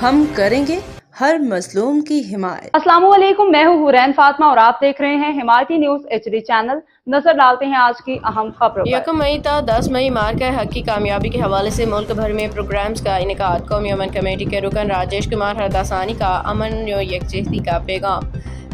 हम करेंगे हर मजलूम की हिमायत। अस्सलाम वालेकुम, मैं हूँ हुरैन फातिमा और आप देख रहे हैं हिमायती न्यूज HD चैनल। नजर डालते हैं आज की अहम खबरों पर। 1 मई था 10 मई मार्का हक की कामयाबी के हवाले से मुल्क भर में प्रोग्राम्स का इनेकाद। कौमी अमन कमेटी के रुकन राजेश कुमार हरदासानी का अमन व यकजहती का पैगाम।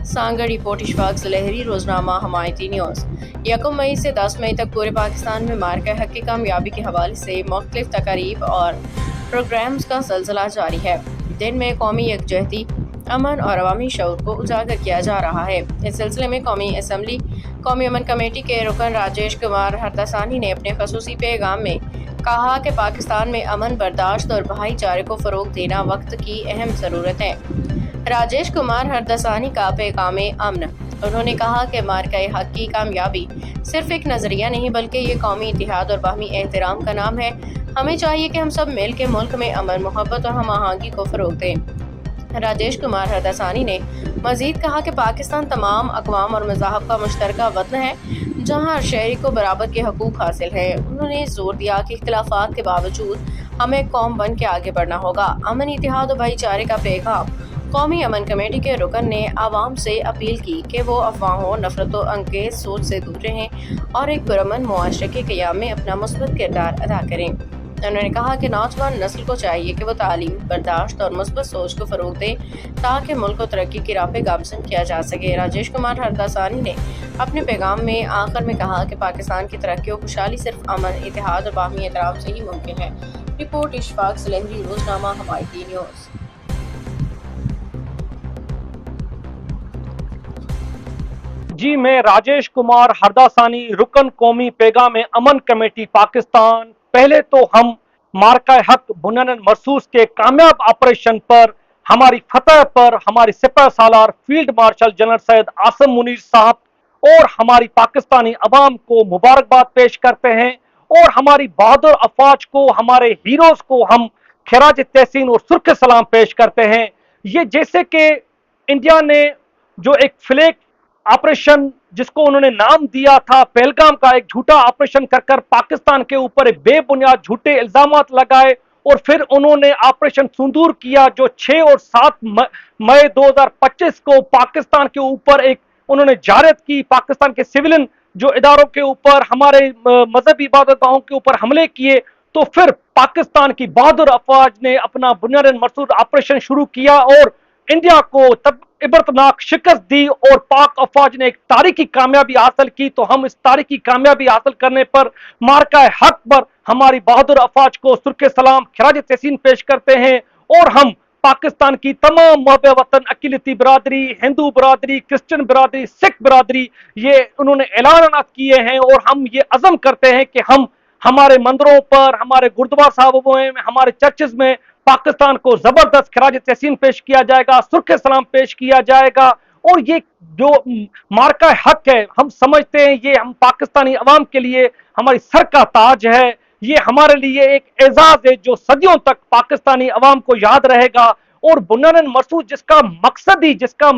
सांगड़ रिपोर्ट इशफाक लहरी, रोजनामा हमायती न्यूज़। 1 मई से 10 मई तक पूरे पाकिस्तान में मार्का हक की कामयाबी के हवाले से मुख्तलिफ तकारीब और प्रोग्राम्स का सिलसिला जारी है। दिन में कौमी यकजहती, अमन और अवामी शऊर को उजागर किया जा रहा है। इस सिलसिले में कौमी असम्बली कौमी अमन कमेटी के रुकन राजेश कुमार हरदासानी ने अपने खसूसी पैगाम में कहा कि पाकिस्तान में अमन, बर्दाश्त और भाईचारे को फ़रोग देना वक्त की अहम ज़रूरत है। राजेश कुमार हरदासानी का पैगाम अमन। उन्होंने कहा कि मार्का हक की कामयाबी सिर्फ एक नज़रिया नहीं बल्कि ये कौमी इत्तेहाद और बाहमी एहतराम का नाम है। हमें चाहिए कि हम सब मिल के मुल्क में अमन, मोहब्बत और हम आहंगी को फ़रोग दें। राजेश कुमार हरदासानी ने मजीद कहा कि पाकिस्तान तमाम अक़वाम और मज़ाहब का मुश्तरका वतन है जहाँ हर शहरी को बराबर के हकूक़ हासिल है। उन्होंने जोर दिया कि इख्तिलाफ़ात के बावजूद हमें कौम बन के आगे बढ़ना होगा। अमन, इत्तेहाद और भाईचारे का पैगाम। कौमी अमन कमेटी के रुकन ने आवाम से अपील की कि वो अफवाहों, नफरत और अंगेज़ सोच से दूर रहें और एक पुरअमन मुआशरे के क़याम में अपना मुस्बत किरदार अदा करें। उन्होंने कहा कि नौजवान नस्ल को चाहिए कि वो तालीम, बर्दाश्त और मुस्बत सोच को फ़रोग दे ताकि मुल्क को तरक्की की राह पे गामज़न किया जा सके। राजेश कुमार हरदासानी ने अपने पैगाम में आखिर में कहा कि पाकिस्तान की तरक्की और खुशहाली सिर्फ अमन, इत्तेहाद और बाहमी एहतराम से ही मुमकिन है। रिपोर्ट इशफाक लहरी, रोजनामा हमायती न्यूज़। जी, मैं राजेश कुमार हरदासानी, रुकन कौमी पैगाम अमन कमेटी पाकिस्तान। पहले तो हम मार्का हक बुनियादन मरसूस के कामयाब ऑपरेशन पर, हमारी फतह पर हमारे सिपह सालार field marshal general Syed Asim Munir साहब और हमारी पाकिस्तानी अवाम को मुबारकबाद पेश करते हैं और हमारी बहादुर अफवाज को, हमारे हीरोज को हम खिराज तहसीन और सुर्ख सलाम पेश करते हैं। ये जैसे कि इंडिया ने जो एक फ्लैग ऑपरेशन जिसको उन्होंने नाम दिया था पहलगाम का, एक झूठा ऑपरेशन कर पाकिस्तान के ऊपर एक बेबुनियाद झूठे इल्जामात लगाए और फिर उन्होंने ऑपरेशन सिंदूर किया जो 6 और 7 मई 2025 को पाकिस्तान के ऊपर एक उन्होंने जारत की, पाकिस्तान के सिविलियन जो इदारों के ऊपर, हमारे मजहबी इबादतगाहों के ऊपर हमले किए। तो फिर पाकिस्तान की बहादुर अफवाज ने अपना बुनियादन मरसूस ऑपरेशन शुरू किया और इंडिया को तब इबरतनाक शिकस्त दी और पाक अफवाज ने एक तारीखी कामयाबी हासिल की। तो हम इस तारीखी कामयाबी हासिल करने पर मार्का हक पर हमारी बहादुर अफवाज को सुर्ख सलाम, खिराज तहसीन पेश करते हैं और हम पाकिस्तान की तमाम महब वतन, अकीलती बरादरी, हिंदू बरादरी, क्रिश्चियन बरादरी, सिख बरादरी, ये उन्होंने ऐलानात किए हैं और हम ये अज़म करते हैं कि हम हमारे मंदिरों पर, हमारे गुरुद्वारा साहबों में, हमारे चर्चेज में पाकिस्तान को जबरदस्त खिराज तहसीन पेश किया जाएगा, सुर्ख सलाम पेश किया जाएगा। और ये जो मार्का हक है, हम समझते हैं ये हम पाकिस्तानी अवाम के लिए हमारी सर का ताज है। ये हमारे लिए एक एजाज है जो सदियों तक पाकिस्तानी अवाम को याद रहेगा। और बुनियादन मरसूस जिसका मकसद ही, जिसका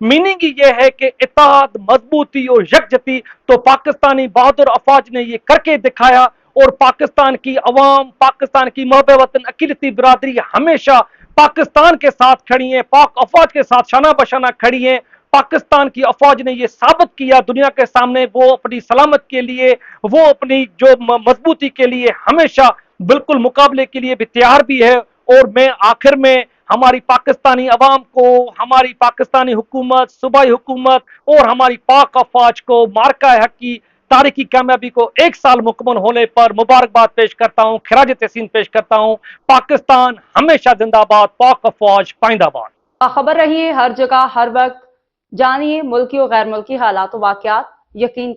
मीनिंग ही ये है कि इत्तेहाद, मजबूती और यकजहती, तो पाकिस्तानी बहादुर अफवाज ने ये करके दिखाया और पाकिस्तान की अवाम, पाकिस्तान की महब वतन, अकीलती बिरादरी हमेशा पाकिस्तान के साथ खड़ी है, पाक अफवाज के साथ शाना बशाना खड़ी है। पाकिस्तान की अफवाज ने यह साबित किया दुनिया के सामने वो अपनी सलामत के लिए, वो अपनी जो मजबूती के लिए हमेशा बिल्कुल मुकाबले के लिए भी तैयार भी है। और मैं आखिर में हमारी पाकिस्तानी अवाम को, हमारी पाकिस्तानी हुकूमत, सूबाई हुकूमत और हमारी पाक अफवाज को मार्का हक की तारीखी कामयाबी को 1 साल मुकम्मल होने पर मुबारकबाद पेश करता हूँ, खिराज तहसीन पेश करता हूँ। पाकिस्तान हमेशा जिंदाबाद, पाक अफवाज पाइंदाबाद। खबर रही है हर जगह हर वक्त। जानिए मुल्की और गैर मुल्की हालात व वाक़यात यकीन